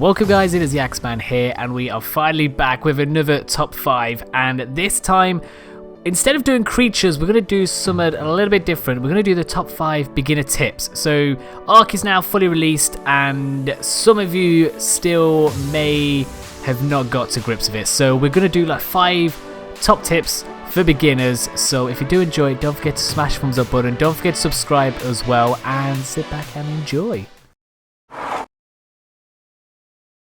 Welcome guys, it is the AxeMan here, and we are finally back with another top 5, and this time, instead of doing creatures, we're going to do something a little bit different. We're going to do the top 5 beginner tips. So, Ark is now fully released, and some of you still may have not got to grips with it. So, we're going to do like 5 top tips for beginners. So, if you do enjoy it, don't forget to smash the thumbs up button, don't forget to subscribe as well, and sit back and enjoy.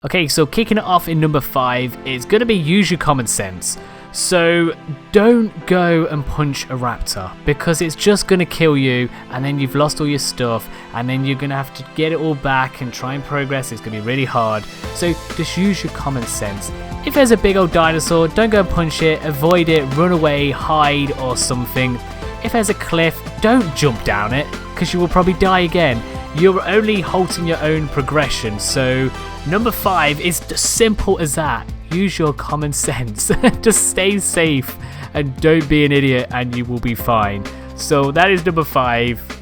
Okay, so kicking it off in number 5 is going to be use your common sense. So don't go and punch a raptor, because it's just going to kill you, and then you've lost all your stuff, and then you're going to have to get it all back and try and progress. It's going to be really hard. So just use your common sense. If there's a big old dinosaur, don't go and punch it, avoid it, run away, hide or something. If there's a cliff, don't jump down it, because you will probably die again. You're only halting your own progression. So number 5 is as simple as that. Use your common sense. Just stay safe and don't be an idiot, and you will be fine. So that is number 5.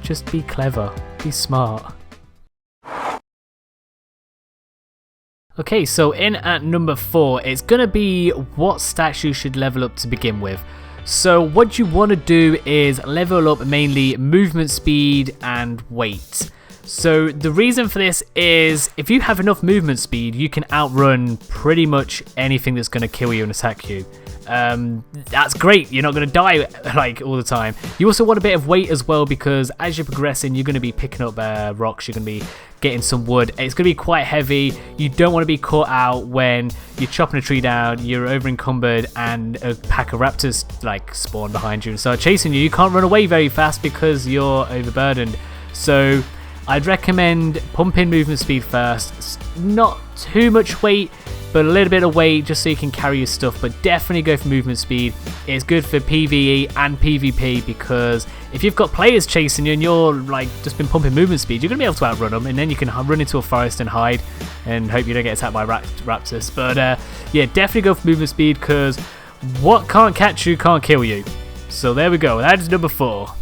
Just be clever, be smart. Okay, so in at number 4, it's gonna be what stats you should level up to begin with. So what you want to do is level up mainly movement speed and weight. So the reason for this is if you have enough movement speed, you can outrun pretty much anything that's going to kill you and attack you. That's great. You're not going to die like all the time. You also want a bit of weight as well, because as you're progressing, you're going to be picking up rocks. You're going to be getting some wood. It's going to be quite heavy. You don't want to be caught out when you're chopping a tree down, you're over encumbered, and a pack of raptors like spawn behind you and start chasing you. You can't run away very fast because you're overburdened. So I'd recommend pumping movement speed first. Not too much weight, but a little bit of weight just so you can carry your stuff. But definitely go for movement speed. It's good for PvE and PvP, because if you've got players chasing you and you're like just been pumping movement speed, you're going to be able to outrun them, and then you can run into a forest and hide and hope you don't get attacked by raptors. But yeah, definitely go for movement speed, because what can't catch you can't kill you. So there we go. That is number 4.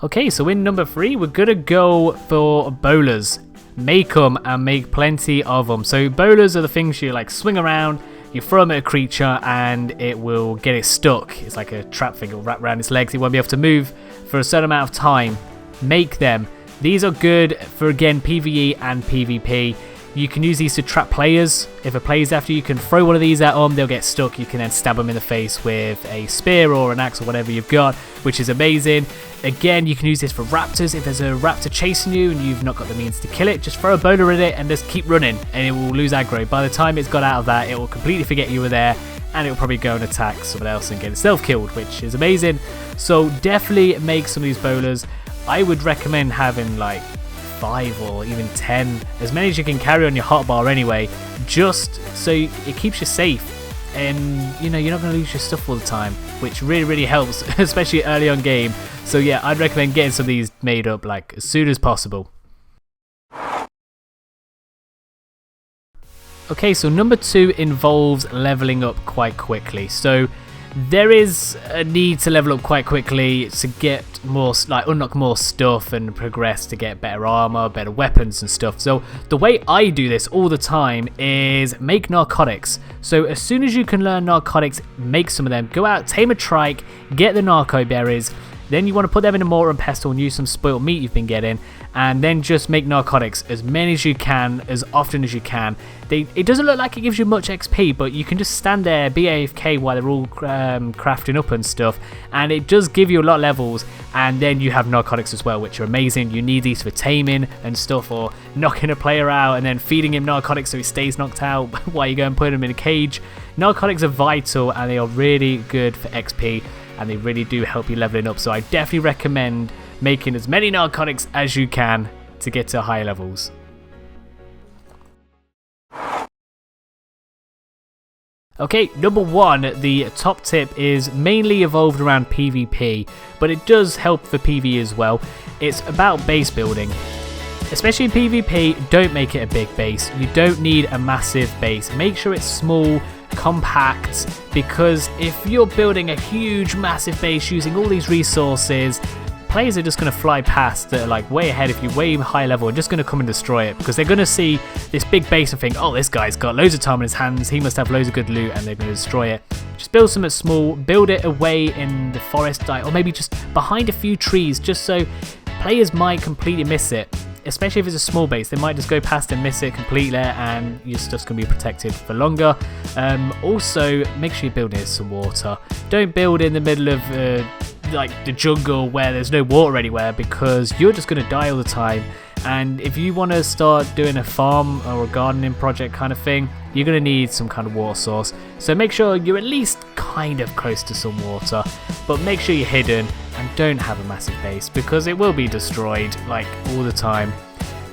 Okay, so in number 3, we're gonna go for bolas. Make them and make plenty of them. So bolas are the things you like swing around, you throw them at a creature, and it will get it stuck. It's like a trap thing. It'll wrap around its legs. It won't be able to move for a certain amount of time. Make them. These are good for, again, PvE and PvP. You can use these to trap players. If a player's after you, you can throw one of these at them, they'll get stuck. You can then stab them in the face with a spear or an axe or whatever you've got, which is amazing. Again, you can use this for raptors. If there's a raptor chasing you and you've not got the means to kill it, just throw a bola at it and just keep running, and it will lose aggro. By the time it's got out of that, it will completely forget you were there, and it will probably go and attack someone else and get itself killed, which is amazing. So definitely make some of these bolas. I would recommend having like 5 or even 10, as many as you can carry on your hotbar anyway, just so it keeps you safe, and you know you're not going to lose your stuff all the time, which really helps, especially early on game. So yeah, I'd recommend getting some of these made up like as soon as possible. Okay, so number 2 involves leveling up quite quickly. So there is a need to level up quite quickly to get more, like unlock more stuff and progress to get better armor, better weapons and stuff. So the way I do this all the time is make narcotics. So as soon as you can learn narcotics, make some of them. Go out, tame a trike, get the narco berries. Then you want to put them in a mortar and pestle and use some spoiled meat you've been getting, and then just make narcotics as many as you can, as often as you can. It doesn't look like it gives you much XP, but you can just stand there, be AFK while they're all crafting up and stuff, and it does give you a lot of levels. And then you have narcotics as well, which are amazing. You need these for taming and stuff, or knocking a player out and then feeding him narcotics so he stays knocked out while you go and put him in a cage. Narcotics are vital, and they are really good for XP, and they really do help you leveling up. So I definitely recommend making as many narcotics as you can to get to higher levels. Okay, number 1, the top tip is mainly evolved around PvP, but it does help for PvE as well. It's about base building. Especially in PvP, don't make it a big base. You don't need a massive base. Make sure it's small, compact, because if you're building a huge massive base using all these resources, players are just going to fly past that are like way ahead of you, way high level, and just going to come and destroy it because they're going to see this big base and think, oh, this guy's got loads of time in his hands, he must have loads of good loot, and they're going to destroy it. Just build something small, build it away in the forest, or maybe just behind a few trees, just so players might completely miss it. Especially if it's a small base, they might just go past and miss it completely, and your stuff's going to be protected for longer. Also, make sure you build near some water. Don't build in the middle of like the jungle where there's no water anywhere, because you're just going to die all the time. And if you want to start doing a farm or a gardening project kind of thing, you're going to need some kind of water source. So make sure you're at least kind of close to some water, but make sure you're hidden and don't have a massive base, because it will be destroyed like all the time.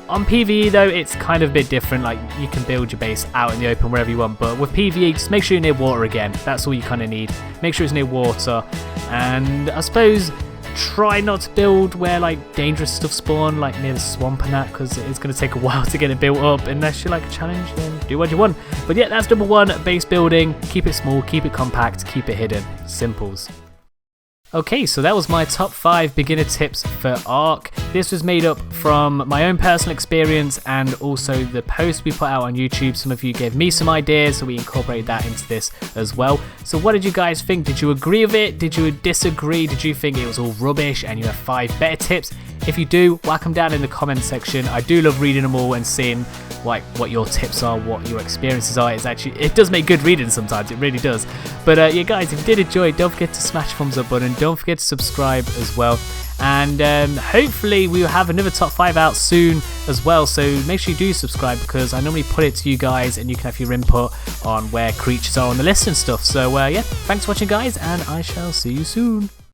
On PvE though, it's kind of a bit different. Like, you can build your base out in the open wherever you want, but with PvE, just make sure you're near water again. That's all you kind of need. Make sure it's near water, and I suppose try not to build where like dangerous stuff spawn, like near the swamp and that, because it's going to take a while to get it built up. Unless you like a challenge, then do what you want. But yeah, that's number 1, base building. Keep it small, keep it compact, keep it hidden. Simples. Okay, so that was my top 5 beginner tips for Ark. This was made up from my own personal experience and also the post we put out on YouTube. Some of you gave me some ideas, so we incorporated that into this as well. So what did you guys think? Did you agree with it? Did you disagree? Did you think it was all rubbish and you have 5 better tips? If you do, whack them down in the comment section. I do love reading them all and seeing like what your tips are, what your experiences are. It does make good reading sometimes, it really does. But yeah guys, if you did enjoy, don't forget to smash the thumbs up button, don't forget to subscribe as well, and hopefully we will have another top 5 out soon as well, so make sure you do subscribe, because I normally put it to you guys and you can have your input on where creatures are on the list and stuff. So yeah, thanks for watching guys, and I shall see you soon.